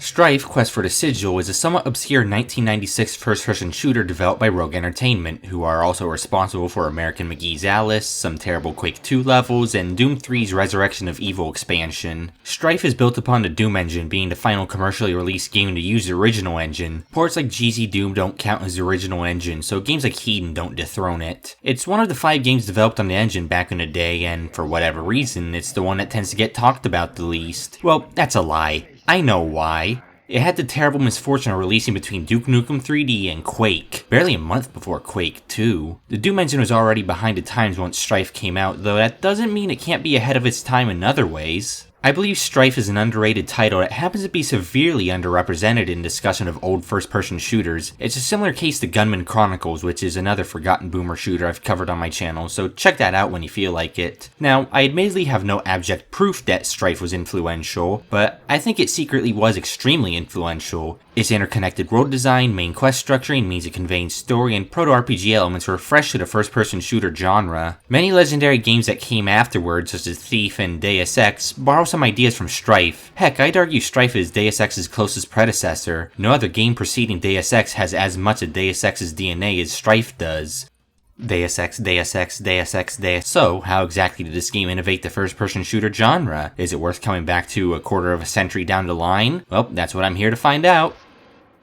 Strife: Quest for the Sigil is a somewhat obscure 1996 first-person shooter developed by Rogue Entertainment, who are also responsible for American McGee's Alice, some terrible Quake 2 levels, and Doom 3's Resurrection of Evil expansion. Strife is built upon the Doom engine, being the final commercially released game to use the original engine. Ports like GZ Doom don't count as the original engine, so games like Hedon don't dethrone it. It's one of the 5 games developed on the engine back in the day, and for whatever reason, it's the one that tends to get talked about the least. Well, that's a lie. I know why. It had the terrible misfortune of releasing between Duke Nukem 3D and Quake, barely a month before Quake 2. The Doom engine was already behind the times once Strife came out, though that doesn't mean it can't be ahead of its time in other ways. I believe Strife is an underrated title that happens to be severely underrepresented in discussion of old first-person shooters. It's a similar case to Gunman Chronicles, which is another forgotten boomer shooter I've covered on my channel, so check that out when you feel like it. Now, I admittedly have no abject proof that Strife was influential, but I think it secretly was extremely influential. Its interconnected world design, main quest structuring, means of conveying story, and proto-RPG elements were fresh to the first-person shooter genre. Many legendary games that came afterwards, such as Thief and Deus Ex, borrow some ideas from Strife. Heck, I'd argue Strife is Deus Ex's closest predecessor. No other game preceding Deus Ex has as much of Deus Ex's DNA as Strife does. Deus Ex, Deus Ex, Deus Ex, Deus. So, how exactly did this game innovate the first-person shooter genre? Is it worth coming back to a quarter of a century down the line? Well, that's what I'm here to find out.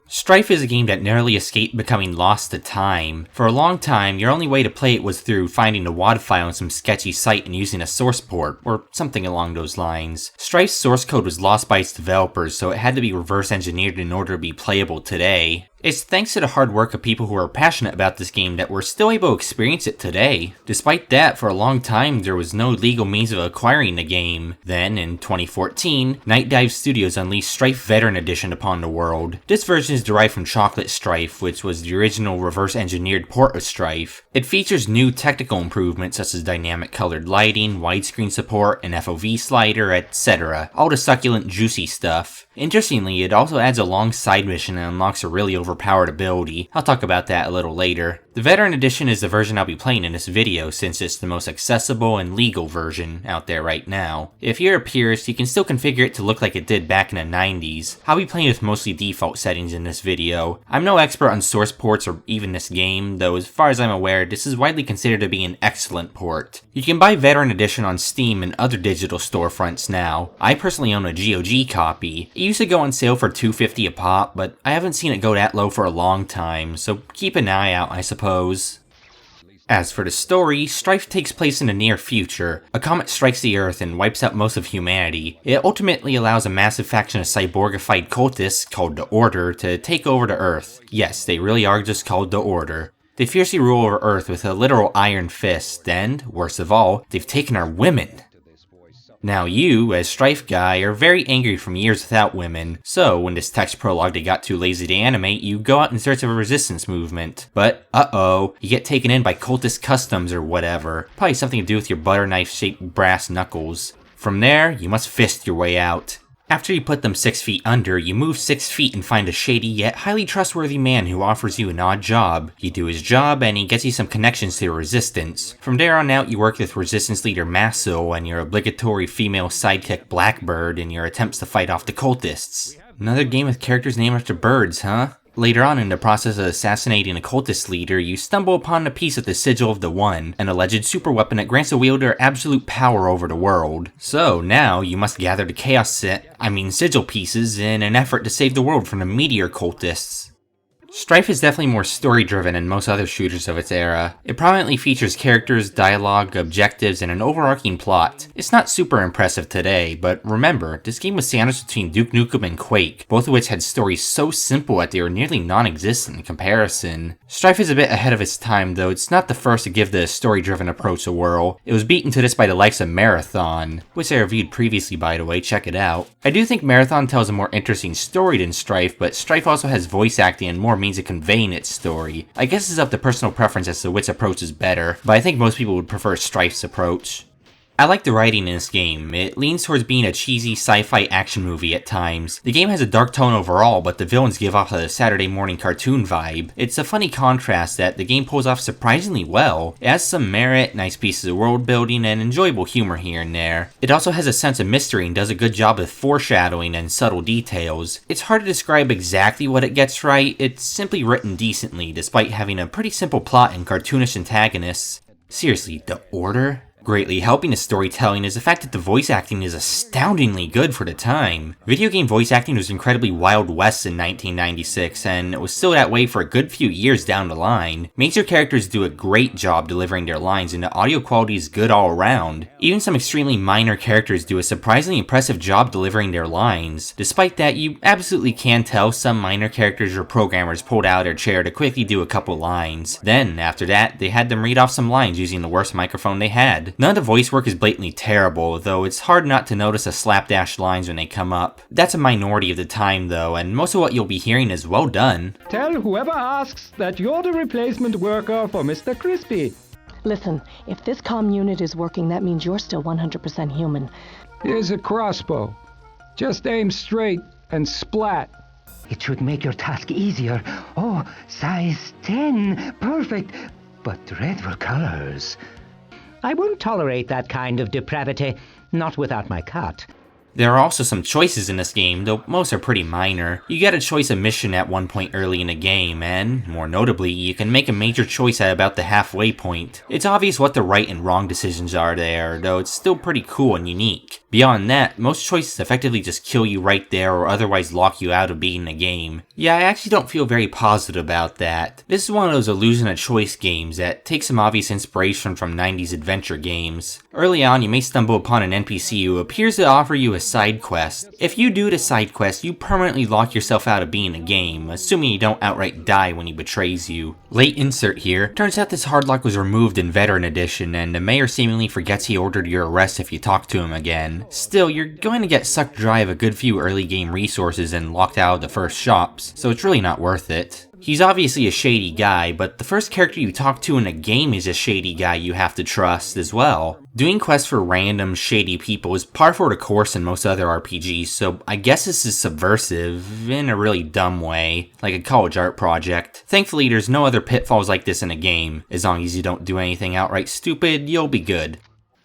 Strife is a game that narrowly escaped becoming lost to time. For a long time, your only way to play it was through finding a WAD file on some sketchy site and using a source port, or something along those lines. Strife's source code was lost by its developers, so it had to be reverse engineered in order to be playable today. It's thanks to the hard work of people who are passionate about this game that we're still able to experience it today. Despite that, for a long time, there was no legal means of acquiring the game. Then, in 2014, Night Dive Studios unleashed Strife Veteran Edition upon the world. This version is derived from Chocolate Strife, which was the original reverse-engineered port of Strife. It features new technical improvements such as dynamic colored lighting, widescreen support, an FOV slider, etc. All the succulent, juicy stuff. Interestingly, it also adds a long side mission and unlocks a really overpowered ability. I'll talk about that a little later. The Veteran Edition is the version I'll be playing in this video since it's the most accessible and legal version out there right now. If you're a purist, you can still configure it to look like it did back in the 90s. I'll be playing with mostly default settings in this video. I'm no expert on source ports or even this game, though as far as I'm aware, this is widely considered to be an excellent port. You can buy Veteran Edition on Steam and other digital storefronts now. I personally own a GOG copy. It used to go on sale for $2.50 a pop, but I haven't seen it go that low for a long time, so keep an eye out, I suppose. As for the story, Strife takes place in the near future. A comet strikes the Earth and wipes out most of humanity. It ultimately allows a massive faction of cyborgified cultists, called the Order, to take over the Earth. Yes, they really are just called the Order. They fiercely rule over Earth with a literal iron fist, and, worst of all, they've taken our women. Now you, as Strife guy, are very angry from years without women, so when this text prologue they got too lazy to animate, you go out in search of a resistance movement. But, uh-oh, you get taken in by cultist customs or whatever. Probably something to do with your butter knife-shaped brass knuckles. From there, you must fist your way out. After you put them 6 feet under, you move 6 feet and find a shady yet highly trustworthy man who offers you an odd job. You do his job and he gets you some connections to the Resistance. From there on out, you work with Resistance leader Massil and your obligatory female sidekick Blackbird in your attempts to fight off the cultists. Another game with characters named after birds, huh? Later on in the process of assassinating a cultist leader, you stumble upon a piece of the Sigil of the One, an alleged superweapon that grants a wielder absolute power over the world. So now you must gather the Sigil pieces in an effort to save the world from the meteor cultists. Strife is definitely more story-driven than most other shooters of its era. It prominently features characters, dialogue, objectives, and an overarching plot. It's not super impressive today, but remember, this game was sandwiched between Duke Nukem and Quake, both of which had stories so simple that they were nearly non-existent in comparison. Strife is a bit ahead of its time, though it's not the first to give the story-driven approach a whirl. It was beaten to this by the likes of Marathon, which I reviewed previously by the way, check it out. I do think Marathon tells a more interesting story than Strife, but Strife also has voice acting and more means of conveying its story. I guess it's up to personal preference as to which approach is better, but I think most people would prefer Strife's approach. I like the writing in this game. It leans towards being a cheesy sci-fi action movie at times. The game has a dark tone overall, but the villains give off a Saturday morning cartoon vibe. It's a funny contrast that the game pulls off surprisingly well. It has some merit, nice pieces of world building, and enjoyable humor here and there. It also has a sense of mystery and does a good job of foreshadowing and subtle details. It's hard to describe exactly what it gets right. It's simply written decently, despite having a pretty simple plot and cartoonish antagonists. Seriously, The Order? Greatly helping the storytelling is the fact that the voice acting is astoundingly good for the time. Video game voice acting was incredibly Wild West in 1996, and it was still that way for a good few years down the line. Major characters do a great job delivering their lines, and the audio quality is good all around. Even some extremely minor characters do a surprisingly impressive job delivering their lines. Despite that, you absolutely can tell some minor characters or programmers pulled out of their chair to quickly do a couple lines. Then, after that, they had them read off some lines using the worst microphone they had. None of the voice work is blatantly terrible, though it's hard not to notice the slapdash lines when they come up. That's a minority of the time though, and most of what you'll be hearing is well done. Tell whoever asks that you're the replacement worker for Mr. Crispy. Listen, if this comm unit is working, that means you're still 100% human. Here's a crossbow. Just aim straight and splat. It should make your task easier. Oh, size 10. Perfect. But dreadful colors. I won't tolerate that kind of depravity, not without my cat. There are also some choices in this game, though most are pretty minor. You get a choice of mission at one point early in the game, and, more notably, you can make a major choice at about the halfway point. It's obvious what the right and wrong decisions are there, though it's still pretty cool and unique. Beyond that, most choices effectively just kill you right there or otherwise lock you out of beating the game. Yeah, I actually don't feel very positive about that. This is one of those illusion of choice games that takes some obvious inspiration from 90s adventure games. Early on, you may stumble upon an NPC who appears to offer you a side quest. If you do the side quest, you permanently lock yourself out of being a game, assuming you don't outright die when he betrays you. Late insert here, turns out this hard lock was removed in Veteran Edition, and the mayor seemingly forgets he ordered your arrest if you talk to him again. Still, you're going to get sucked dry of a good few early game resources and locked out of the first shops, so it's really not worth it. He's obviously a shady guy, but the first character you talk to in a game is a shady guy you have to trust as well. Doing quests for random, shady people is par for the course in most other RPGs, so I guess this is subversive, in a really dumb way, like a college art project. Thankfully, there's no other pitfalls like this in a game. As long as you don't do anything outright stupid, you'll be good.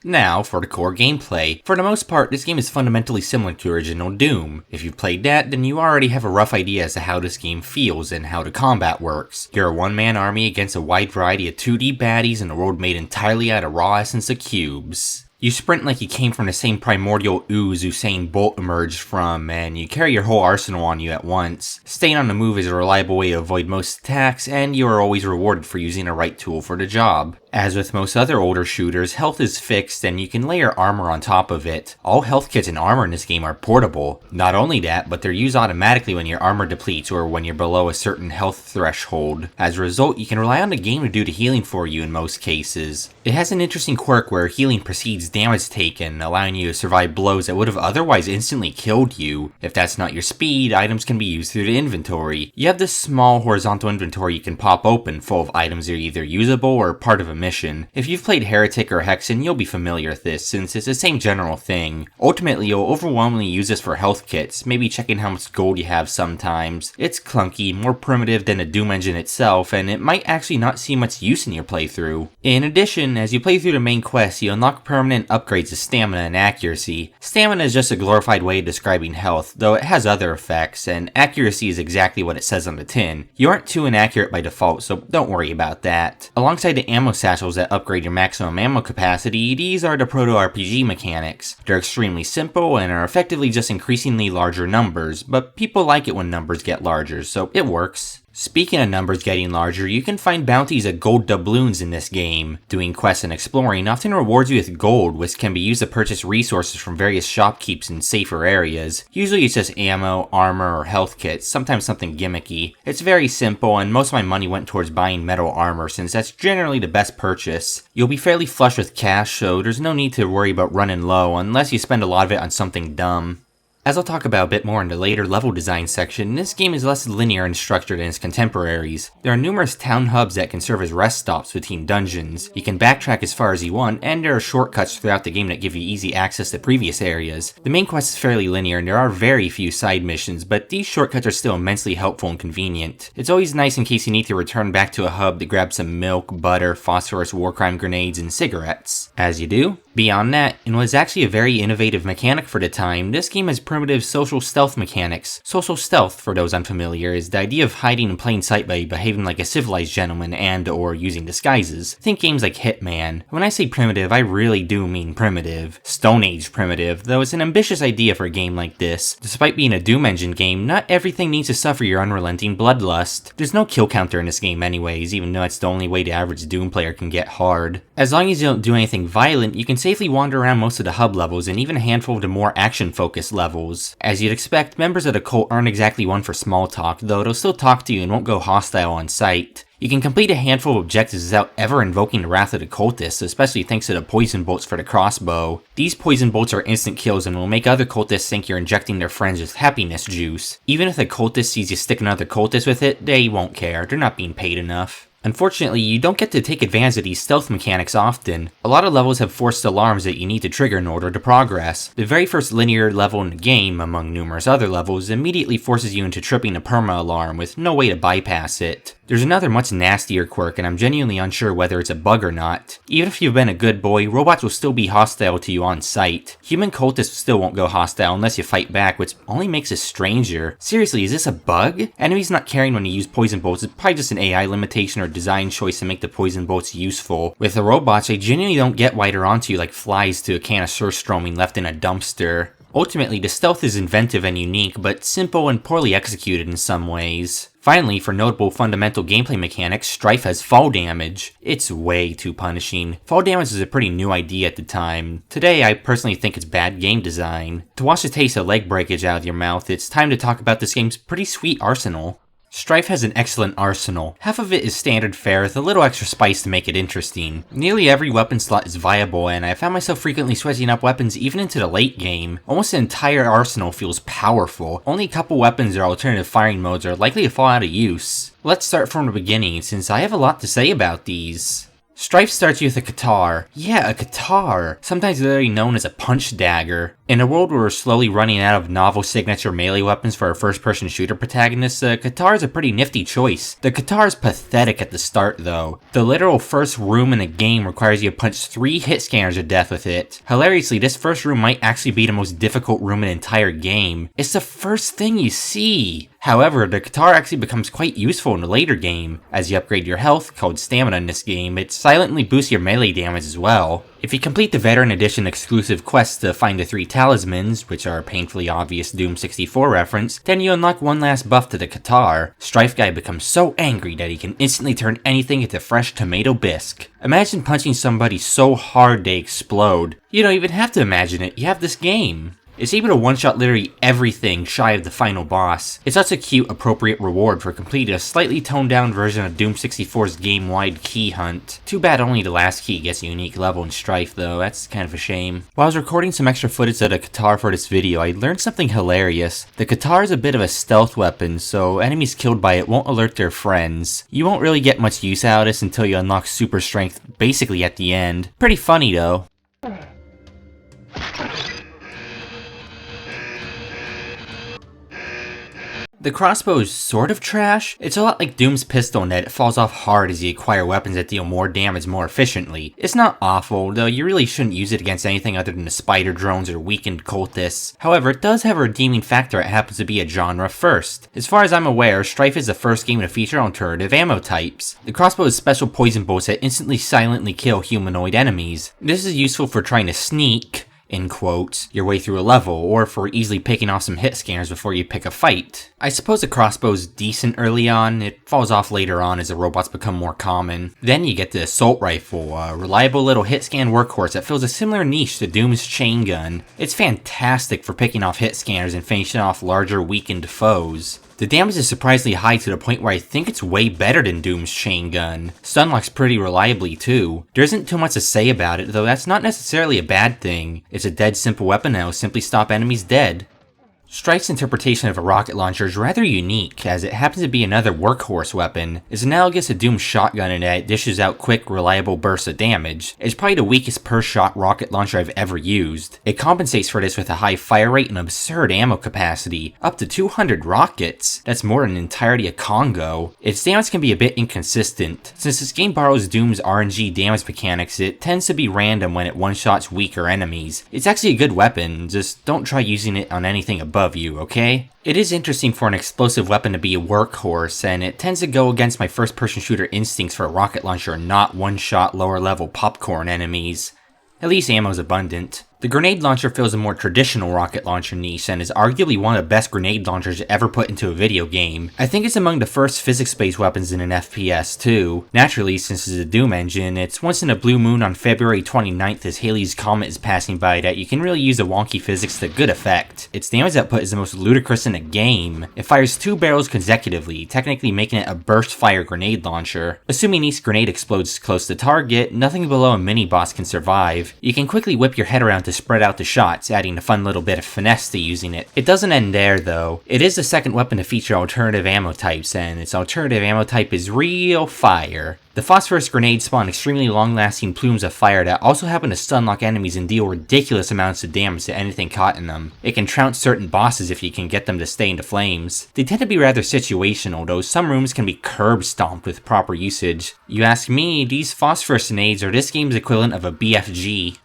Now, for the core gameplay. For the most part, this game is fundamentally similar to original Doom. If you've played that, then you already have a rough idea as to how this game feels and how the combat works. You're a one-man army against a wide variety of 2D baddies in a world made entirely out of raw essence of cubes. You sprint like you came from the same primordial ooze Usain Bolt emerged from, and you carry your whole arsenal on you at once. Staying on the move is a reliable way to avoid most attacks, and you are always rewarded for using the right tool for the job. As with most other older shooters, health is fixed and you can layer armor on top of it. All health kits and armor in this game are portable. Not only that, but they're used automatically when your armor depletes or when you're below a certain health threshold. As a result, you can rely on the game to do the healing for you in most cases. It has an interesting quirk where healing precedes damage taken, allowing you to survive blows that would have otherwise instantly killed you. If that's not your speed, items can be used through the inventory. You have this small horizontal inventory you can pop open, full of items that are either usable or part of a mission. If you've played Heretic or Hexen, you'll be familiar with this, since it's the same general thing. Ultimately, you'll overwhelmingly use this for health kits, maybe checking how much gold you have sometimes. It's clunky, more primitive than the Doom engine itself, and it might actually not see much use in your playthrough. In addition, as you play through the main quest, you unlock permanent upgrades to stamina and accuracy. Stamina is just a glorified way of describing health, though it has other effects, and accuracy is exactly what it says on the tin. You aren't too inaccurate by default, so don't worry about that. Alongside the ammo satchels that upgrade your maximum ammo capacity, these are the proto-RPG mechanics. They're extremely simple and are effectively just increasingly larger numbers, but people like it when numbers get larger, so it works. Speaking of numbers getting larger, you can find bounties of gold doubloons in this game. Doing quests and exploring often rewards you with gold, which can be used to purchase resources from various shopkeepers in safer areas. Usually it's just ammo, armor, or health kits, sometimes something gimmicky. It's very simple, and most of my money went towards buying metal armor since that's generally the best purchase. You'll be fairly flush with cash, so there's no need to worry about running low unless you spend a lot of it on something dumb. As I'll talk about a bit more in the later level design section, this game is less linear in structure than its contemporaries. There are numerous town hubs that can serve as rest stops between dungeons. You can backtrack as far as you want, and there are shortcuts throughout the game that give you easy access to previous areas. The main quest is fairly linear and there are very few side missions, but these shortcuts are still immensely helpful and convenient. It's always nice in case you need to return back to a hub to grab some milk, butter, phosphorus war crime grenades, and cigarettes. As you do. Beyond that, and was actually a very innovative mechanic for the time, this game has primitive social stealth mechanics. Social stealth, for those unfamiliar, is the idea of hiding in plain sight by behaving like a civilized gentleman and or using disguises. Think games like Hitman. When I say primitive, I really do mean primitive. Stone Age primitive, though it's an ambitious idea for a game like this. Despite being a Doom engine game, not everything needs to suffer your unrelenting bloodlust. There's no kill counter in this game anyways, even though it's the only way the average Doom player can get hard. As long as you don't do anything violent, you can safely wander around most of the hub levels and even a handful of the more action-focused levels. As you'd expect, members of the cult aren't exactly one for small talk, though they'll still talk to you and won't go hostile on sight. You can complete a handful of objectives without ever invoking the wrath of the cultists, especially thanks to the poison bolts for the crossbow. These poison bolts are instant kills and will make other cultists think you're injecting their friends with happiness juice. Even if the cultist sees you stick another cultist with it, they won't care, they're not being paid enough. Unfortunately, you don't get to take advantage of these stealth mechanics often. A lot of levels have forced alarms that you need to trigger in order to progress. The very first linear level in the game, among numerous other levels, immediately forces you into tripping a perma alarm with no way to bypass it. There's another much nastier quirk, and I'm genuinely unsure whether it's a bug or not. Even if you've been a good boy, robots will still be hostile to you on sight. Human cultists still won't go hostile unless you fight back, which only makes us stranger. Seriously, is this a bug? Enemies not caring when you use poison bolts is probably just an AI limitation or design choice to make the poison bolts useful. With the robots, they genuinely don't get why they're onto you like flies to a can of surströmming left in a dumpster. Ultimately, the stealth is inventive and unique, but simple and poorly executed in some ways. Finally, for notable fundamental gameplay mechanics, Strife has fall damage. It's way too punishing. Fall damage is a pretty new idea at the time. Today, I personally think it's bad game design. To wash the taste of leg breakage out of your mouth, it's time to talk about this game's pretty sweet arsenal. Strife has an excellent arsenal. Half of it is standard fare with a little extra spice to make it interesting. Nearly every weapon slot is viable, and I found myself frequently switching up weapons even into the late game. Almost the entire arsenal feels powerful. Only a couple weapons or alternative firing modes are likely to fall out of use. Let's start from the beginning, since I have a lot to say about these. Strife starts you with a guitar. Yeah, a guitar. Sometimes literally known as a punch dagger. In a world where we're slowly running out of novel signature melee weapons for our first-person shooter protagonists, a guitar is a pretty nifty choice. The guitar is pathetic at the start though. The literal first room in the game requires you to punch 3 hit scanners to death with it. Hilariously, this first room might actually be the most difficult room in the entire game. It's the first thing you see. However, the guitar actually becomes quite useful in the later game. As you upgrade your health, called stamina in this game, it silently boosts your melee damage as well. If you complete the Veteran Edition exclusive quest to find the 3 talismans, which are a painfully obvious Doom 64 reference, then you unlock one last buff to the guitar. Strife Guy becomes so angry that he can instantly turn anything into fresh tomato bisque. Imagine punching somebody so hard they explode. You don't even have to imagine it, you have this game. It's able to one-shot literally everything shy of the final boss. It's such a cute, appropriate reward for completing a slightly toned-down version of Doom 64's game-wide key hunt. Too bad only the last key gets a unique level in Strife though, that's kind of a shame. While I was recording some extra footage of the guitar for this video, I learned something hilarious. The guitar is a bit of a stealth weapon, so enemies killed by it won't alert their friends. You won't really get much use out of this until you unlock super strength basically at the end. Pretty funny though. The crossbow is sort of trash. It's a lot like Doom's pistol in that it falls off hard as you acquire weapons that deal more damage more efficiently. It's not awful, though you really shouldn't use it against anything other than the spider drones or weakened cultists. However, it does have a redeeming factor that happens to be a genre first. As far as I'm aware, Strife is the first game to feature alternative ammo types. The crossbow has special poison bolts that instantly silently kill humanoid enemies. This is useful for trying to sneak, in quotes, your way through a level, or for easily picking off some hit scanners before you pick a fight. I suppose the crossbow's decent early on, it falls off later on as the robots become more common. Then you get the assault rifle, a reliable little hit scan workhorse that fills a similar niche to Doom's chain gun. It's fantastic for picking off hit scanners and finishing off larger weakened foes. The damage is surprisingly high to the point where I think it's way better than Doom's chain gun. Stun locks pretty reliably too. There isn't too much to say about it, though that's not necessarily a bad thing. It's a dead simple weapon that'll simply stop enemies dead. Strife's interpretation of a rocket launcher is rather unique, as it happens to be another workhorse weapon. It's analogous to Doom's shotgun in that it dishes out quick, reliable bursts of damage. It's probably the weakest per-shot rocket launcher I've ever used. It compensates for this with a high fire rate and absurd ammo capacity, up to 200 rockets. That's more than the entirety of Congo. Its damage can be a bit inconsistent. Since this game borrows Doom's RNG damage mechanics, it tends to be random when it one-shots weaker enemies. It's actually a good weapon, just don't try using it on anything above you, okay? It is interesting for an explosive weapon to be a workhorse, and it tends to go against my first-person shooter instincts for a rocket launcher and not one-shot lower-level popcorn enemies. At least ammo's abundant. The grenade launcher fills a more traditional rocket launcher niche and is arguably one of the best grenade launchers ever put into a video game. I think it's among the first physics-based weapons in an FPS too. Naturally, since it's a Doom engine, it's once in a blue moon on February 29th as Halley's Comet is passing by that you can really use the wonky physics to good effect. Its damage output is the most ludicrous in the game. It fires 2 barrels consecutively, technically making it a burst-fire grenade launcher. Assuming each grenade explodes close to target, nothing below a mini-boss can survive. You can quickly whip your head around to spread out the shots, adding a fun little bit of finesse to using it. It doesn't end there though. It is the second weapon to feature alternative ammo types, and its alternative ammo type is real fire. The phosphorus grenades spawn extremely long-lasting plumes of fire that also happen to stun-lock enemies and deal ridiculous amounts of damage to anything caught in them. It can trounce certain bosses if you can get them to stay into flames. They tend to be rather situational, though some rooms can be curb-stomped with proper usage. You ask me, these phosphorus grenades are this game's equivalent of a BFG.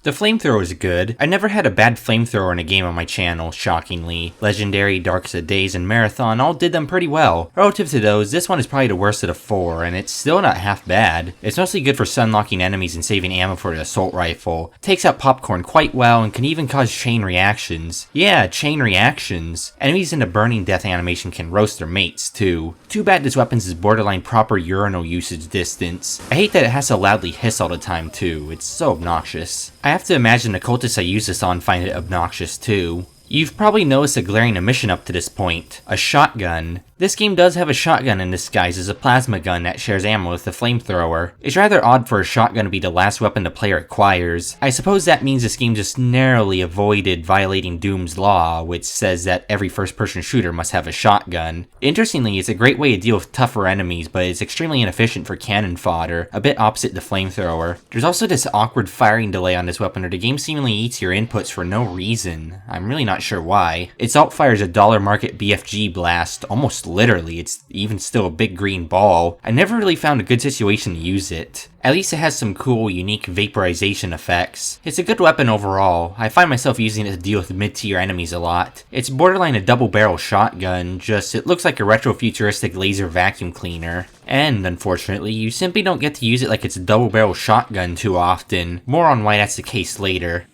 The flamethrower is good. I never had a bad flamethrower in a game on my channel, shockingly. Legendary, Darkest of Days, and Marathon all did them pretty well. Relative to those, this one is probably the worst of the 4, and it's still not half bad. It's mostly good for stun-locking enemies and saving ammo for the assault rifle. Takes out popcorn quite well and can even cause chain reactions. Yeah, chain reactions. Enemies in the burning death animation can roast their mates, too. Too bad this weapon is borderline proper urinal usage distance. I hate that it has to loudly hiss all the time, too. It's so obnoxious. I have to imagine the cultists I use this on find it obnoxious too. You've probably noticed a glaring omission up to this point. A shotgun. This game does have a shotgun in disguise as a plasma gun that shares ammo with the flamethrower. It's rather odd for a shotgun to be the last weapon the player acquires. I suppose that means this game just narrowly avoided violating Doom's law, which says that every first-person shooter must have a shotgun. Interestingly, it's a great way to deal with tougher enemies, but it's extremely inefficient for cannon fodder, a bit opposite the flamethrower. There's also this awkward firing delay on this weapon where the game seemingly eats your inputs for no reason. I'm really not sure why. Its alt fires a dollar market BFG blast, almost literally. It's even still a big green ball. I never really found a good situation to use it. At least it has some cool, unique vaporization effects. It's a good weapon overall. I find myself using it to deal with mid-tier enemies a lot. It's borderline a double-barrel shotgun, just it looks like a retro-futuristic laser vacuum cleaner. And, unfortunately, you simply don't get to use it like it's a double-barrel shotgun too often. More on why that's the case later.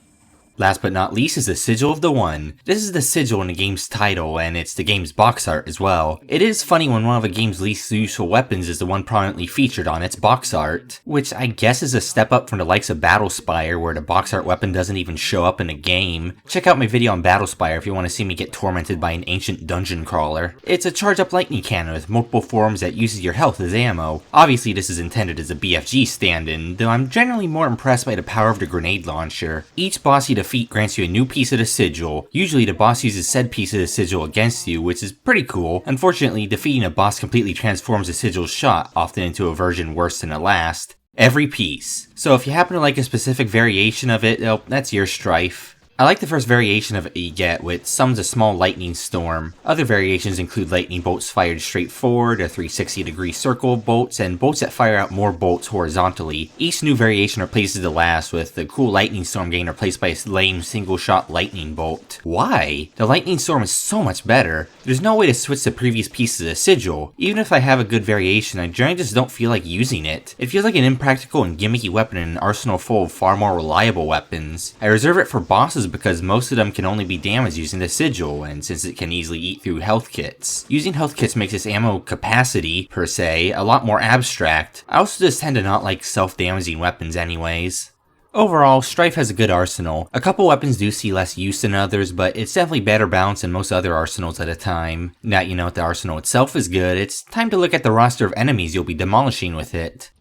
Last but not least is the Sigil of the One. This is the sigil in the game's title, and it's the game's box art as well. It is funny when one of a game's least useful weapons is the one prominently featured on its box art, which I guess is a step up from the likes of Battlespire, where the box art weapon doesn't even show up in the game. Check out my video on Battlespire if you want to see me get tormented by an ancient dungeon crawler. It's a charge-up lightning cannon with multiple forms that uses your health as ammo. Obviously this is intended as a BFG stand-in, though I'm generally more impressed by the power of the grenade launcher. Each boss you defeat grants you a new piece of the sigil. Usually the boss uses said piece of the sigil against you, which is pretty cool. Unfortunately, defeating a boss completely transforms the sigil's shot, often into a version worse than the last. Every piece. So if you happen to like a specific variation of it, well, that's your Strife. I like the first variation of it you get, which summons a small lightning storm. Other variations include lightning bolts fired straight forward, a 360-degree circle of bolts, and bolts that fire out more bolts horizontally. Each new variation replaces the last, with the cool lightning storm getting replaced by a lame single-shot lightning bolt. Why? The lightning storm is so much better. There's no way to switch the previous pieces of the sigil. Even if I have a good variation, I generally just don't feel like using it. It feels like an impractical and gimmicky weapon in an arsenal full of far more reliable weapons. I reserve it for bosses because most of them can only be damaged using the sigil, and since it can easily eat through health kits. Using health kits makes its ammo capacity, per se, a lot more abstract. I also just tend to not like self-damaging weapons anyways. Overall, Strife has a good arsenal. A couple weapons do see less use than others, but it's definitely better balanced than most other arsenals at a time. Now that you know that the arsenal itself is good, it's time to look at the roster of enemies you'll be demolishing with it.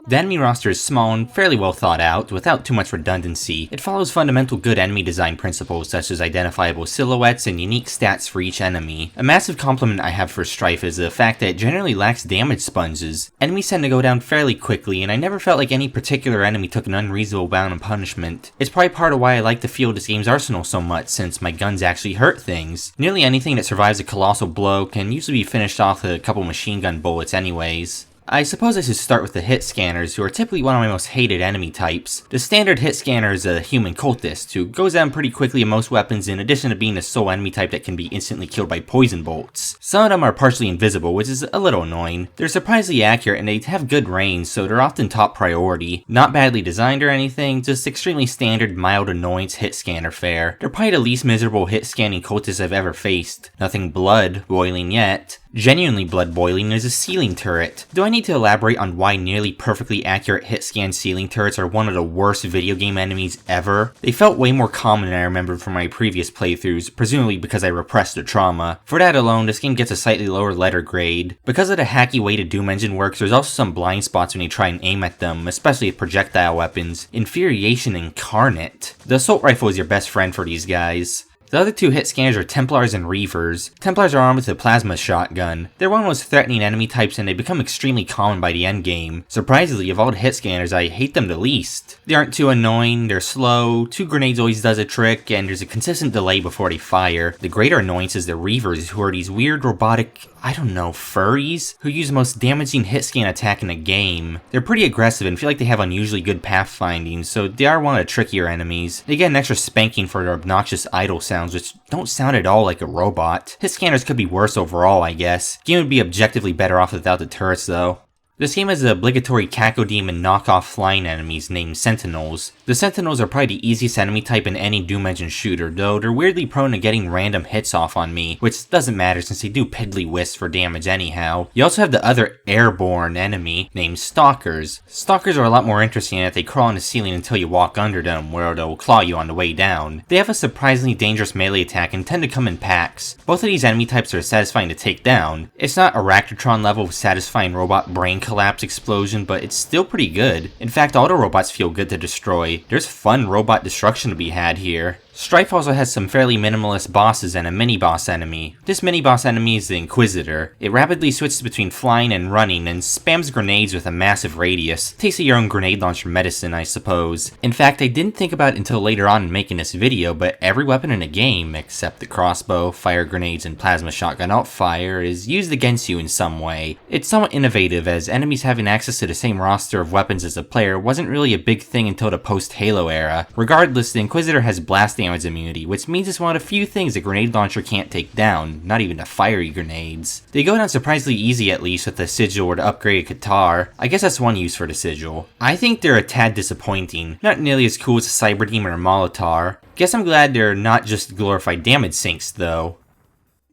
The enemy roster is small and fairly well thought out, without too much redundancy. It follows fundamental good enemy design principles such as identifiable silhouettes and unique stats for each enemy. A massive compliment I have for Strife is the fact that it generally lacks damage sponges. Enemies tend to go down fairly quickly, and I never felt like any particular enemy took an unreasonable amount of punishment. It's probably part of why I like the feel of this game's arsenal so much, since my guns actually hurt things. Nearly anything that survives a colossal blow can usually be finished off with a couple machine gun bullets anyways. I suppose I should start with the hit scanners, who are typically one of my most hated enemy types. The standard hit scanner is a human cultist, who goes down pretty quickly in most weapons in addition to being the sole enemy type that can be instantly killed by poison bolts. Some of them are partially invisible, which is a little annoying. They're surprisingly accurate and they have good range, so they're often top priority. Not badly designed or anything, just extremely standard mild annoyance hit scanner fare. They're probably the least miserable hit scanning cultists I've ever faced. Nothing blood boiling yet. Genuinely blood boiling is a ceiling turret. Do I need to elaborate on why nearly perfectly accurate hit scan ceiling turrets are one of the worst video game enemies ever? They felt way more common than I remembered from my previous playthroughs, presumably because I repressed the trauma. For that alone, this game gets a slightly lower letter grade. Because of the hacky way the Doom engine works, there's also some blind spots when you try and aim at them, especially with projectile weapons. Infuriation incarnate. The assault rifle is your best friend for these guys. The other two hit scanners are Templars and Reavers. Templars are armed with a plasma shotgun. They're one of the most threatening enemy types and they become extremely common by the endgame. Surprisingly, of all the hit scanners, I hate them the least. They aren't too annoying, they're slow, 2 grenades always does a trick, and there's a consistent delay before they fire. The greater annoyance is the Reavers, who are these weird robotic, furries, who use the most damaging hit scan attack in the game. They're pretty aggressive and feel like they have unusually good pathfinding, so they are one of the trickier enemies. They get an extra spanking for their obnoxious idle sounds, which don't sound at all like a robot. Hit scanners could be worse overall, I guess. Game would be objectively better off without the turrets though. This game has the obligatory Cacodemon knockoff flying enemies named Sentinels. The Sentinels are probably the easiest enemy type in any Doom engine shooter, though they're weirdly prone to getting random hits off on me, which doesn't matter since they do piddly wisps for damage anyhow. You also have the other airborne enemy named Stalkers. Stalkers are a lot more interesting in that they crawl on the ceiling until you walk under them, where they'll claw you on the way down. They have a surprisingly dangerous melee attack and tend to come in packs. Both of these enemy types are satisfying to take down. It's not Arachnotron level of satisfying robot brain collapse explosion, but it's still pretty good. In fact, all the robots feel good to destroy. There's fun robot destruction to be had here. Strife also has some fairly minimalist bosses and a mini-boss enemy. This mini-boss enemy is the Inquisitor. It rapidly switches between flying and running and spams grenades with a massive radius. Tastes of your own grenade launcher medicine, I suppose. In fact, I didn't think about it until later on in making this video, but every weapon in the game, except the crossbow, fire grenades, and plasma shotgun outfire, is used against you in some way. It's somewhat innovative, as enemies having access to the same roster of weapons as a player wasn't really a big thing until the post-Halo era. Regardless, the Inquisitor has blast damage immunity, which means it's one of the few things a grenade launcher can't take down, not even the fiery grenades. They go down surprisingly easy at least with the Sigil or the upgraded Qatar. I guess that's one use for the Sigil. I think they're a tad disappointing, not nearly as cool as a Cyber Demon or Molotov. Guess I'm glad they're not just glorified damage sinks though.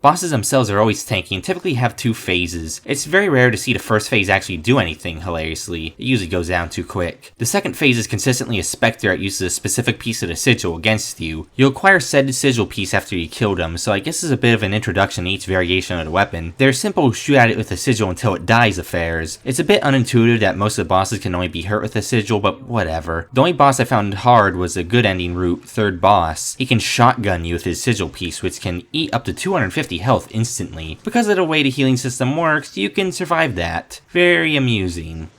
Bosses themselves are always tanky and typically have 2 phases. It's very rare to see the first phase actually do anything, hilariously. It usually goes down too quick. The second phase is consistently a Spectre that uses a specific piece of the Sigil against you. You'll acquire said Sigil piece after you kill them, so I guess it's a bit of an introduction to each variation of the weapon. They're simple shoot at it with a Sigil until it dies affairs. It's a bit unintuitive that most of the bosses can only be hurt with a Sigil, but whatever. The only boss I found hard was a good ending route, third boss. He can shotgun you with his Sigil piece, which can eat up to 250 health instantly. Because of the way the healing system works, you can survive that. Very amusing.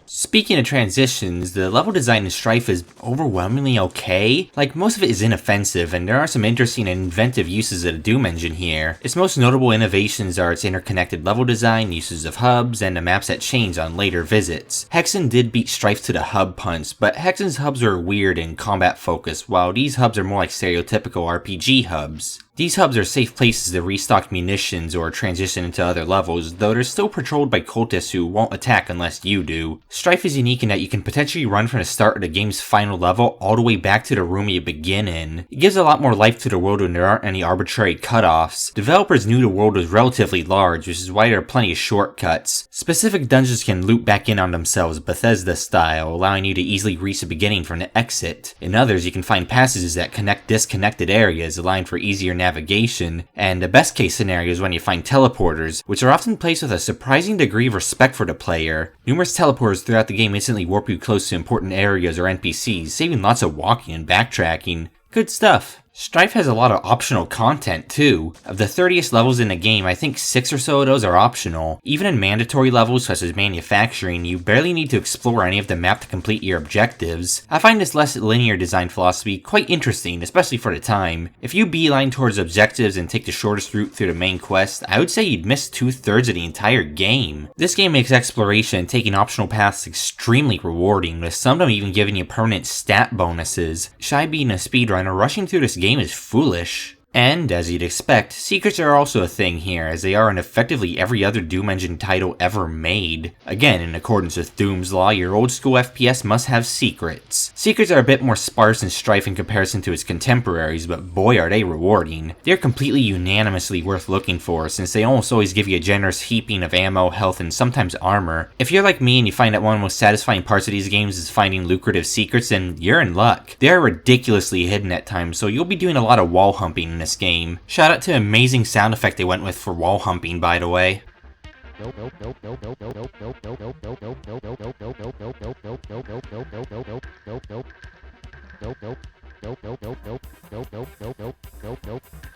Speaking of transitions, the level design in Strife is overwhelmingly okay. Like, most of it is inoffensive, and there are some interesting and inventive uses of the Doom engine here. Its most notable innovations are its interconnected level design, uses of hubs, and the maps that change on later visits. Hexen did beat Strife to the hub punch, but Hexen's hubs are weird and combat focused, while these hubs are more like stereotypical RPG hubs. These hubs are safe places to restock munitions or transition into other levels, though they're still patrolled by cultists who won't attack unless you do. Strife is unique in that you can potentially run from the start of the game's final level all the way back to the room you begin in. It gives a lot more life to the world when there aren't any arbitrary cutoffs. Developers knew the world was relatively large, which is why there are plenty of shortcuts. Specific dungeons can loop back in on themselves Bethesda style, allowing you to easily reach the beginning from the exit. In others, you can find passages that connect disconnected areas, allowing for easier navigation, and the best case scenario is when you find teleporters, which are often placed with a surprising degree of respect for the player. Numerous teleporters doors throughout the game instantly warp you close to important areas or NPCs, saving lots of walking and backtracking. Good stuff. Strife has a lot of optional content too. Of the 30th levels in the game, I think 6 or so of those are optional. Even in mandatory levels such as manufacturing, you barely need to explore any of the map to complete your objectives. I find this less linear design philosophy quite interesting, especially for the time. If you beeline towards objectives and take the shortest route through the main quest, I would say you'd miss 2/3 of the entire game. This game makes exploration and taking optional paths extremely rewarding, with some of them even giving you permanent stat bonuses. Shy being a speedrunner, rushing through this game is foolish. And, as you'd expect, secrets are also a thing here, as they are in effectively every other Doom Engine title ever made. Again, in accordance with Doom's law, your old school FPS must have secrets. Secrets are a bit more sparse in Strife in comparison to its contemporaries, but boy are they rewarding. They're completely unanimously worth looking for, since they almost always give you a generous heaping of ammo, health, and sometimes armor. If you're like me and you find that one of the most satisfying parts of these games is finding lucrative secrets, then you're in luck. They are ridiculously hidden at times, so you'll be doing a lot of wall humping in this game. Shout out to the amazing sound effect they went with for wall humping, by the way.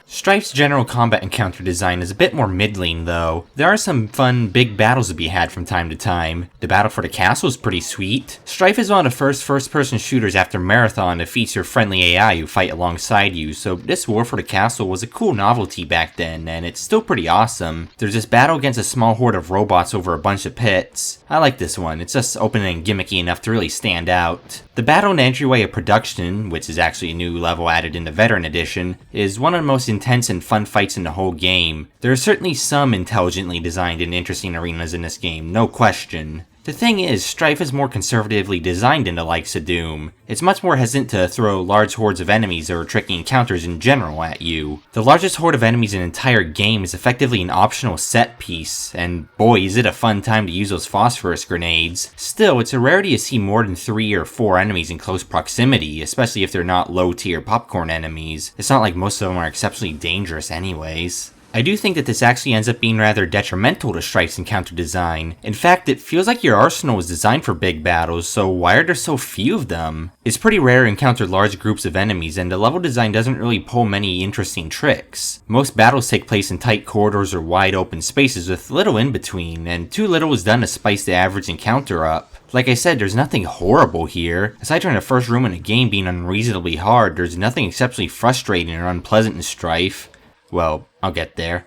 Strife's general combat encounter design is a bit more middling though. There are some fun big battles to be had from time to time. The battle for the castle is pretty sweet. Strife is one of the first person shooters after Marathon to feature friendly AI who fight alongside you, so this war for the castle was a cool novelty back then, and it's still pretty awesome. There's this battle against a small horde of robots over a bunch of pits. I like this one, it's just open and gimmicky enough to really stand out. The battle in the entryway of production, which is actually a new level added in the Veteran Edition, is one of the most intense and fun fights in the whole game. There are certainly some intelligently designed and interesting arenas in this game, no question. The thing is, Strife is more conservatively designed than the likes of Doom. It's much more hesitant to throw large hordes of enemies or tricky encounters in general at you. The largest horde of enemies in the entire game is effectively an optional set piece, and boy is it a fun time to use those phosphorus grenades. Still, it's a rarity to see more than 3 or 4 enemies in close proximity, especially if they're not low tier popcorn enemies. It's not like most of them are exceptionally dangerous anyways. I do think that this actually ends up being rather detrimental to Strife's encounter design. In fact, it feels like your arsenal was designed for big battles, so why are there so few of them? It's pretty rare to encounter large groups of enemies, and the level design doesn't really pull many interesting tricks. Most battles take place in tight corridors or wide open spaces with little in between, and too little is done to spice the average encounter up. Like I said, there's nothing horrible here. Aside from the first room in a game being unreasonably hard, there's nothing exceptionally frustrating or unpleasant in Strife. Well, I'll get there.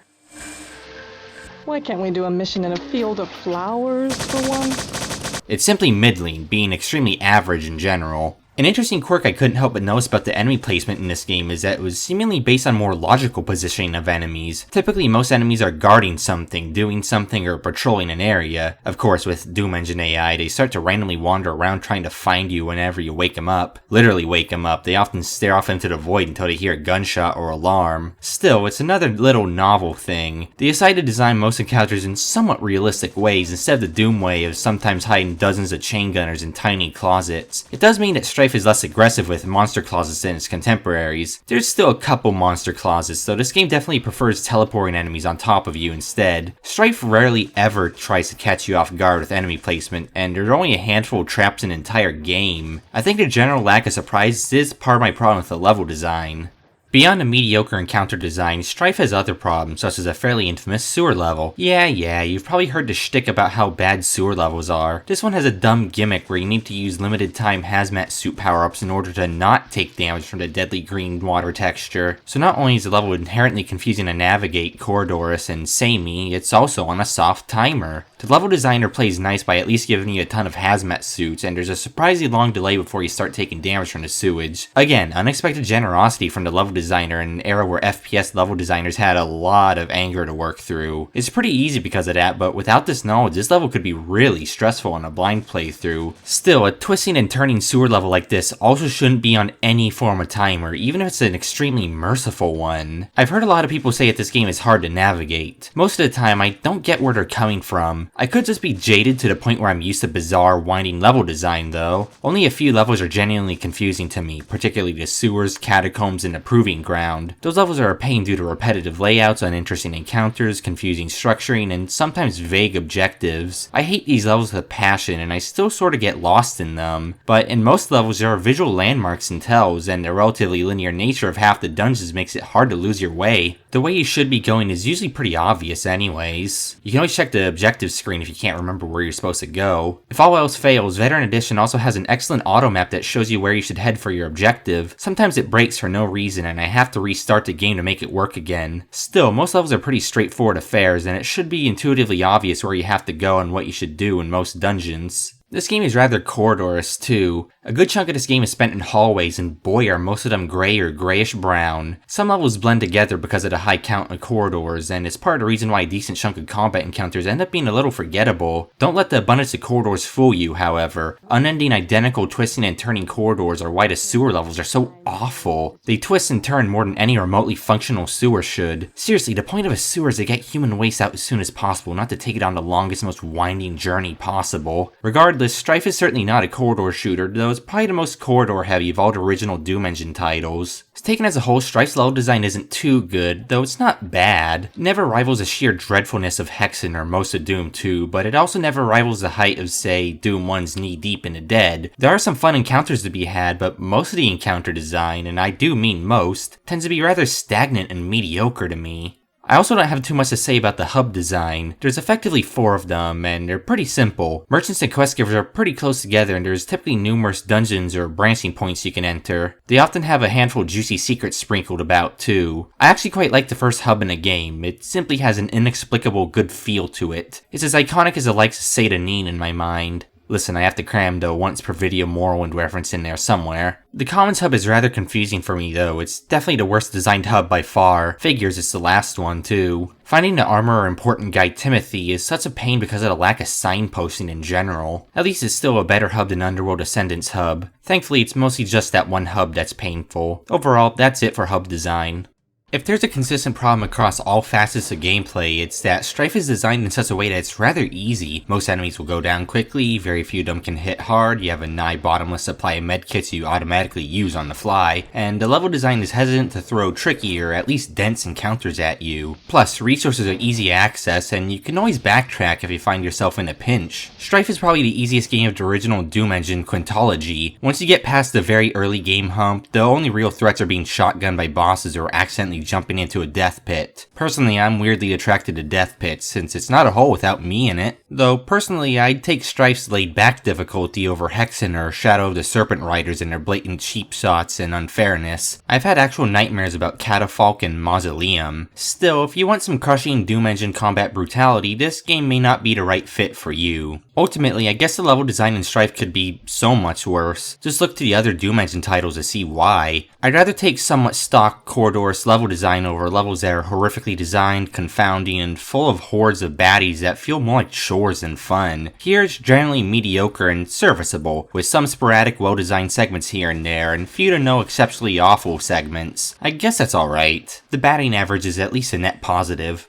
Why can't we do a mission in a field of flowers for once? It's simply middling, being extremely average in general. An interesting quirk I couldn't help but notice about the enemy placement in this game is that it was seemingly based on more logical positioning of enemies. Typically, most enemies are guarding something, doing something, or patrolling an area. Of course, with Doom Engine AI, they start to randomly wander around trying to find you whenever you wake them up. Literally wake them up, they often stare off into the void until they hear a gunshot or alarm. Still, it's another little novel thing. They decided to design most encounters in somewhat realistic ways instead of the Doom way of sometimes hiding dozens of chain gunners in tiny closets. It does mean that Strife is less aggressive with monster closets than its contemporaries. There's still a couple monster closets, though this game definitely prefers teleporting enemies on top of you instead. Strife rarely ever tries to catch you off guard with enemy placement, and there's only a handful of traps in the entire game. I think the general lack of surprise is part of my problem with the level design. Beyond a mediocre encounter design, Strife has other problems, such as a fairly infamous sewer level. Yeah, you've probably heard the shtick about how bad sewer levels are. This one has a dumb gimmick where you need to use limited time hazmat suit power-ups in order to not take damage from the deadly green water texture. So not only is the level inherently confusing to navigate, Corridorus, and samey, it's also on a soft timer. The level designer plays nice by at least giving you a ton of hazmat suits, and there's a surprisingly long delay before you start taking damage from the sewage. Again, unexpected generosity from the level designer in an era where FPS level designers had a lot of anger to work through. It's pretty easy because of that, but without this knowledge, this level could be really stressful on a blind playthrough. Still, a twisting and turning sewer level like this also shouldn't be on any form of timer, even if it's an extremely merciful one. I've heard a lot of people say that this game is hard to navigate. Most of the time, I don't get where they're coming from. game. I could just be jaded to the point where I'm used to bizarre, winding level design though. Only a few levels are genuinely confusing to me, particularly the sewers, catacombs, and the proving ground. Those levels are a pain due to repetitive layouts, uninteresting encounters, confusing structuring, and sometimes vague objectives. I hate these levels with passion, and I still sort of get lost in them, but in most levels there are visual landmarks and tells, and the relatively linear nature of half the dungeons makes it hard to lose your way. The way you should be going is usually pretty obvious anyways. You can always check the objective screen if you can't remember where you're supposed to go. If all else fails, Veteran Edition also has an excellent auto map that shows you where you should head for your objective. Sometimes it breaks for no reason and I have to restart the game to make it work again. Still, most levels are pretty straightforward affairs and it should be intuitively obvious where you have to go and what you should do in most dungeons. This game is rather corridorous too. A good chunk of this game is spent in hallways, and boy are most of them grey or greyish brown. Some levels blend together because of the high count of corridors, and it's part of the reason why a decent chunk of combat encounters end up being a little forgettable. Don't let the abundance of corridors fool you, however. Unending, identical, twisting and turning corridors are why the sewer levels are so awful. They twist and turn more than any remotely functional sewer should. Seriously, the point of a sewer is to get human waste out as soon as possible, not to take it on the longest, most winding journey possible. Regardless, Strife is certainly not a corridor shooter, though it's probably the most corridor-heavy of all the original Doom Engine titles. Taken as a whole, Strife's level design isn't too good, though it's not bad. It never rivals the sheer dreadfulness of Hexen or most of Doom 2, but it also never rivals the height of, say, Doom 1's knee-deep in the dead. There are some fun encounters to be had, but most of the encounter design, and I do mean most, tends to be rather stagnant and mediocre to me. I also don't have too much to say about the hub design. There's effectively 4 of them, and they're pretty simple. Merchants and quest givers are pretty close together, and there's typically numerous dungeons or branching points you can enter. They often have a handful of juicy secrets sprinkled about too. I actually quite like the first hub in the game. It simply has an inexplicable good feel to it. It's as iconic as the likes of Satanin in my mind. Listen, I have to cram the once per video Morrowind reference in there somewhere. The Commons hub is rather confusing for me though. It's definitely the worst designed hub by far. Figures it's the last one too. Finding the armor or important guy Timothy is such a pain because of the lack of signposting in general. At least it's still a better hub than Underworld Ascendant's hub. Thankfully it's mostly just that one hub that's painful. Overall, that's it for hub design. If there's a consistent problem across all facets of gameplay, it's that Strife is designed in such a way that it's rather easy. Most enemies will go down quickly, very few of them can hit hard, you have a nigh bottomless supply of medkits you automatically use on the fly, and the level design is hesitant to throw tricky or at least dense encounters at you. Plus, resources are easy access, and you can always backtrack if you find yourself in a pinch. Strife is probably the easiest game of the original Doom Engine quintology. Once you get past the very early game hump, the only real threats are being shotgunned by bosses or accidentally jumping into a death pit. Personally, I'm weirdly attracted to death pits, since it's not a hole without me in it. Though, personally, I'd take Strife's laid-back difficulty over Hexen or Shadow of the Serpent Riders and their blatant cheap shots and unfairness. I've had actual nightmares about Catafalque and Mausoleum. Still, if you want some crushing Doom Engine combat brutality, this game may not be the right fit for you. Ultimately, I guess the level design in Strife could be so much worse. Just look to the other Doom Engine titles to see why. I'd rather take somewhat stock, corridorous level design over levels that are horrifically designed, confounding, and full of hordes of baddies that feel more like chores than fun. Here it's generally mediocre and serviceable, with some sporadic well-designed segments here and there, and few to no exceptionally awful segments. I guess that's alright. The batting average is at least a net positive.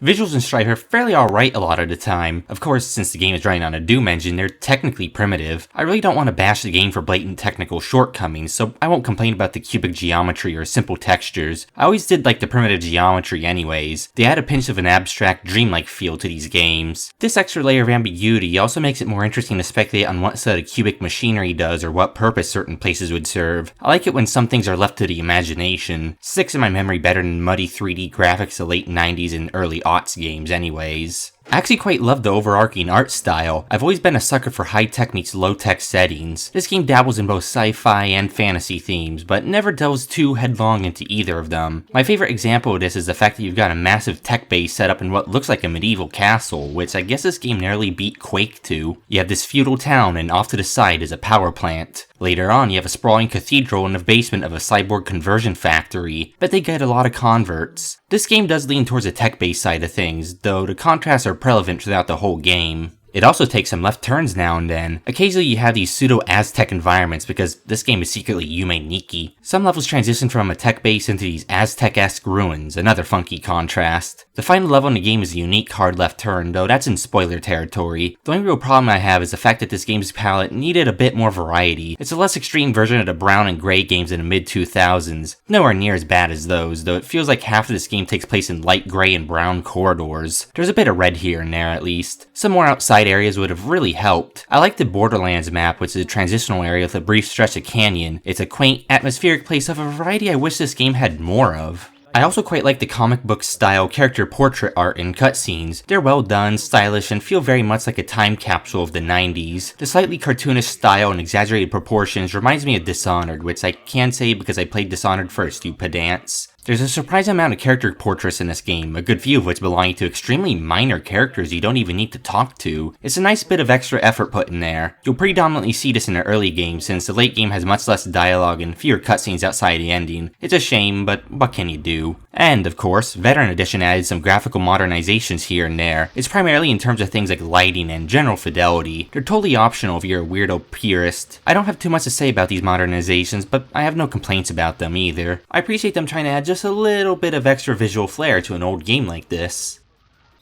Visuals in Strife are fairly alright a lot of the time. Of course, since the game is running on a Doom engine, they're technically primitive. I really don't want to bash the game for blatant technical shortcomings, so I won't complain about the cubic geometry or simple textures. I always did like the primitive geometry anyways. They add a pinch of an abstract, dreamlike feel to these games. This extra layer of ambiguity also makes it more interesting to speculate on what set of cubic machinery does or what purpose certain places would serve. I like it when some things are left to the imagination. Sticks in my memory better than muddy 3D graphics of late 90s and early aughts games anyways. I actually quite love the overarching art style. I've always been a sucker for high-tech meets low-tech settings. This game dabbles in both sci-fi and fantasy themes, but never delves too headlong into either of them. My favorite example of this is the fact that you've got a massive tech base set up in what looks like a medieval castle, which I guess this game narrowly beat Quake to. You have this feudal town, and off to the side is a power plant. Later on, you have a sprawling cathedral in the basement of a cyborg conversion factory, but they get a lot of converts. This game does lean towards the tech-based side of things, though the contrasts are prevalent throughout the whole game. It also takes some left turns now and then. Occasionally you have these pseudo-Aztec environments because this game is secretly Yume Nikki. Some levels transition from a tech base into these Aztec-esque ruins, another funky contrast. The final level in the game is a unique hard left turn, though that's in spoiler territory. The only real problem I have is the fact that this game's palette needed a bit more variety. It's a less extreme version of the brown and gray games in the mid-2000s. Nowhere near as bad as those, though it feels like half of this game takes place in light gray and brown corridors. There's a bit of red here and there at least. Some more outside areas would have really helped. I like the Borderlands map, which is a transitional area with a brief stretch of canyon. It's a quaint, atmospheric place of a variety I wish this game had more of. I also quite like the comic book style character portrait art and cutscenes. They're well done, stylish, and feel very much like a time capsule of the 90s. The slightly cartoonish style and exaggerated proportions reminds me of Dishonored, which I can say because I played Dishonored first, you pedants. There's a surprising amount of character portraits in this game, a good few of which belonging to extremely minor characters you don't even need to talk to. It's a nice bit of extra effort put in there. You'll predominantly see this in the early game, since the late game has much less dialogue and fewer cutscenes outside the ending. It's a shame, but what can you do? And, of course, Veteran Edition added some graphical modernizations here and there. It's primarily in terms of things like lighting and general fidelity. They're totally optional if you're a weirdo purist. I don't have too much to say about these modernizations, but I have no complaints about them either. I appreciate them trying to add just a little bit of extra visual flair to an old game like this.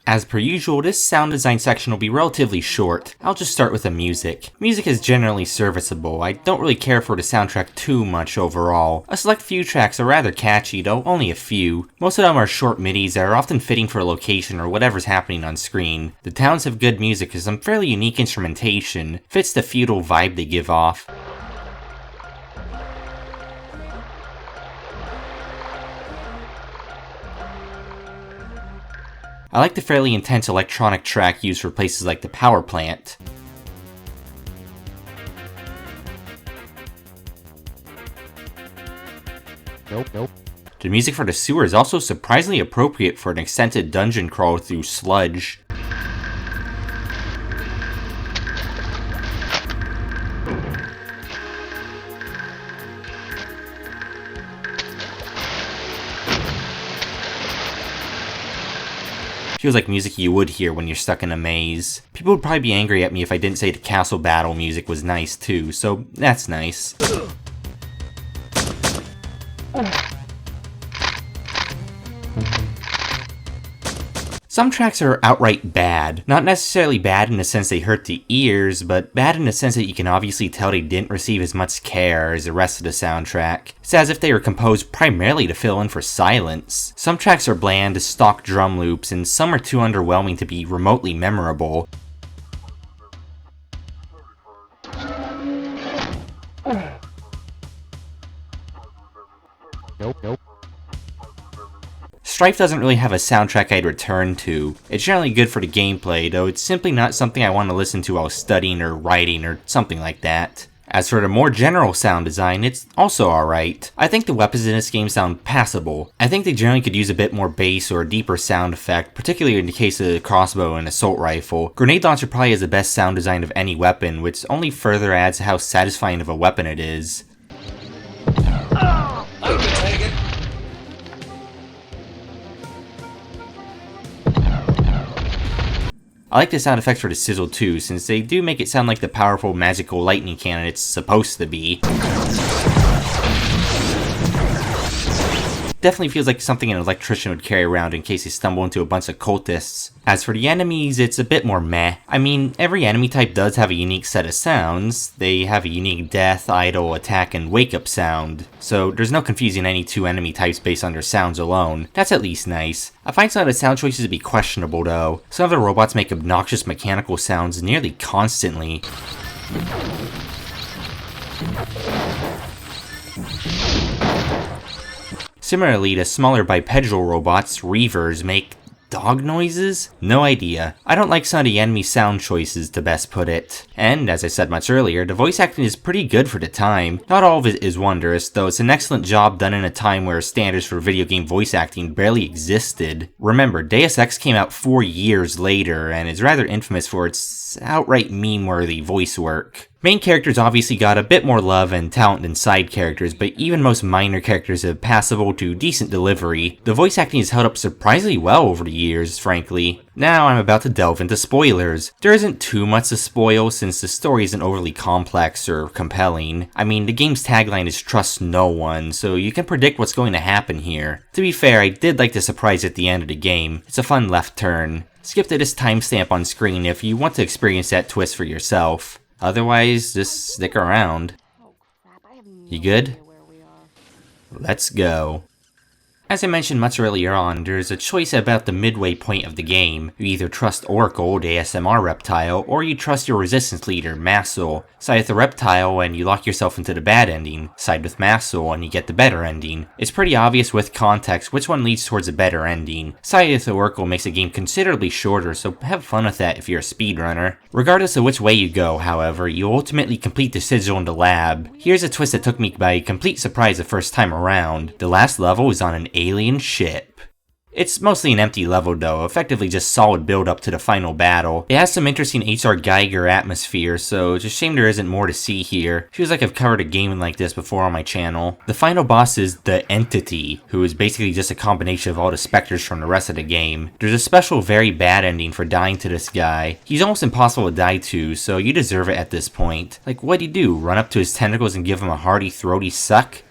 As per usual, this sound design section will be relatively short. I'll just start with the music. Music is generally serviceable. I don't really care for the soundtrack too much overall. A select few tracks are rather catchy, though only a few. Most of them are short midis that are often fitting for a location or whatever's happening on screen. The towns have good music with some fairly unique instrumentation. Fits the feudal vibe they give off. I like the fairly intense electronic track used for places like the power plant. Nope. The music for the sewer is also surprisingly appropriate for an extended dungeon crawl through sludge. Feels like music you would hear when you're stuck in a maze. People would probably be angry at me if I didn't say the castle battle music was nice too, so that's nice. Some tracks are outright bad. Not necessarily bad in the sense they hurt the ears, but bad in the sense that you can obviously tell they didn't receive as much care as the rest of the soundtrack. It's as if they were composed primarily to fill in for silence. Some tracks are bland as stock drum loops, and some are too underwhelming to be remotely memorable. Nope. Strife doesn't really have a soundtrack I'd return to. It's generally good for the gameplay, though it's simply not something I want to listen to while studying or writing or something like that. As for the more general sound design, it's also alright. I think the weapons in this game sound passable. I think they generally could use a bit more bass or a deeper sound effect, particularly in the case of the crossbow and assault rifle. Grenade launcher probably has the best sound design of any weapon, which only further adds to how satisfying of a weapon it is. I like the sound effects for the Sigil too, since they do make it sound like the powerful magical lightning cannon it's supposed to be. Definitely feels like something an electrician would carry around in case they stumble into a bunch of cultists. As for the enemies, it's a bit more meh. I mean, every enemy type does have a unique set of sounds. They have a unique death, idle, attack, and wake-up sound. So there's no confusing any two enemy types based on their sounds alone. That's at least nice. I find some of the sound choices to be questionable though. Some of the robots make obnoxious mechanical sounds nearly constantly. Similarly, the smaller bipedal robots, Reavers, make dog noises? No idea. I don't like some of the enemy sound choices, to best put it. And, as I said much earlier, the voice acting is pretty good for the time. Not all of it is wondrous, though it's an excellent job done in a time where standards for video game voice acting barely existed. Remember, Deus Ex came out 4 years later, and is rather infamous for its outright meme-worthy voice work. Main characters obviously got a bit more love and talent than side characters, but even most minor characters have passable to decent delivery. The voice acting has held up surprisingly well over the years, frankly. Now I'm about to delve into spoilers. There isn't too much to spoil since the story isn't overly complex or compelling. I mean, the game's tagline is trust no one, so you can predict what's going to happen here. To be fair, I did like the surprise at the end of the game. It's a fun left turn. Skip to this timestamp on screen if you want to experience that twist for yourself. Otherwise, just stick around. You good? Let's go. As I mentioned much earlier on, there's a choice about the midway point of the game. You either trust Oracle, the ASMR reptile, or you trust your resistance leader, Massul. Side with the reptile and you lock yourself into the bad ending. Side with Massul and you get the better ending. It's pretty obvious with context which one leads towards a better ending. Side with the Oracle makes the game considerably shorter, so have fun with that if you're a speedrunner. Regardless of which way you go, however, you ultimately complete the Sigil in the lab. Here's a twist that took me by complete surprise the first time around. The last level is on an alien ship. It's mostly an empty level though, effectively just solid build up to the final battle. It has some interesting H.R. Geiger atmosphere, so it's a shame there isn't more to see here. Feels like I've covered a game like this before on my channel. The final boss is the Entity, who is basically just a combination of all the specters from the rest of the game. There's a special very bad ending for dying to this guy. He's almost impossible to die to, so you deserve it at this point. Like, what'd he do? Run up to his tentacles and give him a hearty, throaty suck?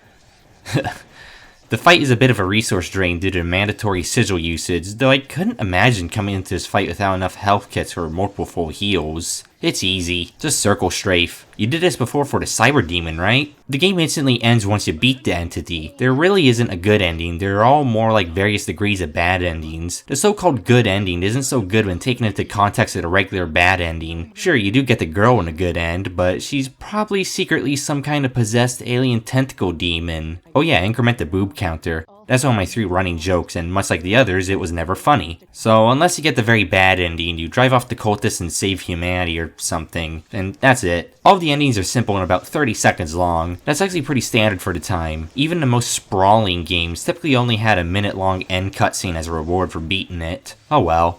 The fight is a bit of a resource drain due to mandatory sigil usage, though I couldn't imagine coming into this fight without enough health kits or multiple full heals. It's easy, just circle Strife. You did this before for the Cyber Demon, right? The game instantly ends once you beat the entity. There really isn't a good ending, they're all more like various degrees of bad endings. The so-called good ending isn't so good when taken into context of the regular bad ending. Sure, you do get the girl in a good end, but she's probably secretly some kind of possessed alien tentacle demon. Oh yeah, increment the boob counter. That's one of my 3 running jokes, and much like the others, it was never funny. So unless you get the very bad ending, you drive off the cultists and save humanity or something, and that's it. All of the endings are simple and about 30 seconds long. That's actually pretty standard for the time. Even the most sprawling games typically only had a minute-long end cutscene as a reward for beating it. Oh well.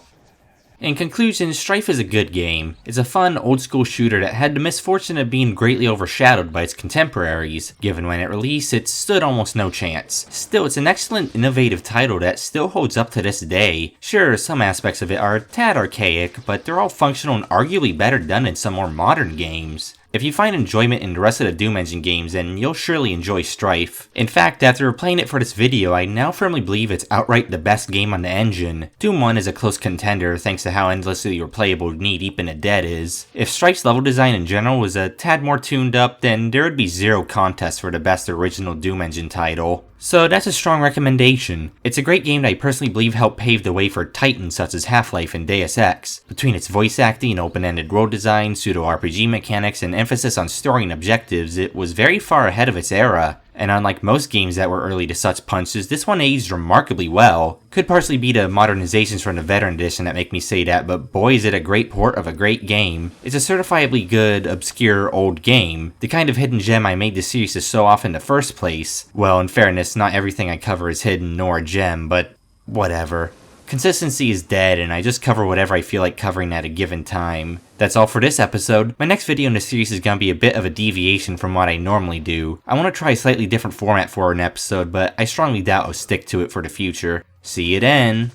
In conclusion, Strife is a good game. It's a fun, old-school shooter that had the misfortune of being greatly overshadowed by its contemporaries. Given when it released, it stood almost no chance. Still, it's an excellent, innovative title that still holds up to this day. Sure, some aspects of it are a tad archaic, but they're all functional and arguably better done in some more modern games. If you find enjoyment in the rest of the Doom Engine games, then you'll surely enjoy Strife. In fact, after playing it for this video, I now firmly believe it's outright the best game on the engine. Doom 1 is a close contender thanks to how endlessly replayable Knee Deep in the Dead is. If Strife's level design in general was a tad more tuned up, then there would be zero contest for the best original Doom Engine title. So that's a strong recommendation. It's a great game that I personally believe helped pave the way for titans such as Half-Life and Deus Ex. Between its voice acting, open-ended world design, pseudo-RPG mechanics, and emphasis on story and objectives, it was very far ahead of its era. And unlike most games that were early to such punches, this one aged remarkably well. Could partially be the modernizations from the Veteran Edition that make me say that, but boy is it a great port of a great game. It's a certifiably good, obscure, old game. The kind of hidden gem I made the series to show off in the first place. Well, in fairness, not everything I cover is hidden nor a gem, but whatever. Consistency is dead, and I just cover whatever I feel like covering at a given time. That's all for this episode. My next video in the series is going to be a bit of a deviation from what I normally do. I want to try a slightly different format for an episode, but I strongly doubt I'll stick to it for the future. See you then!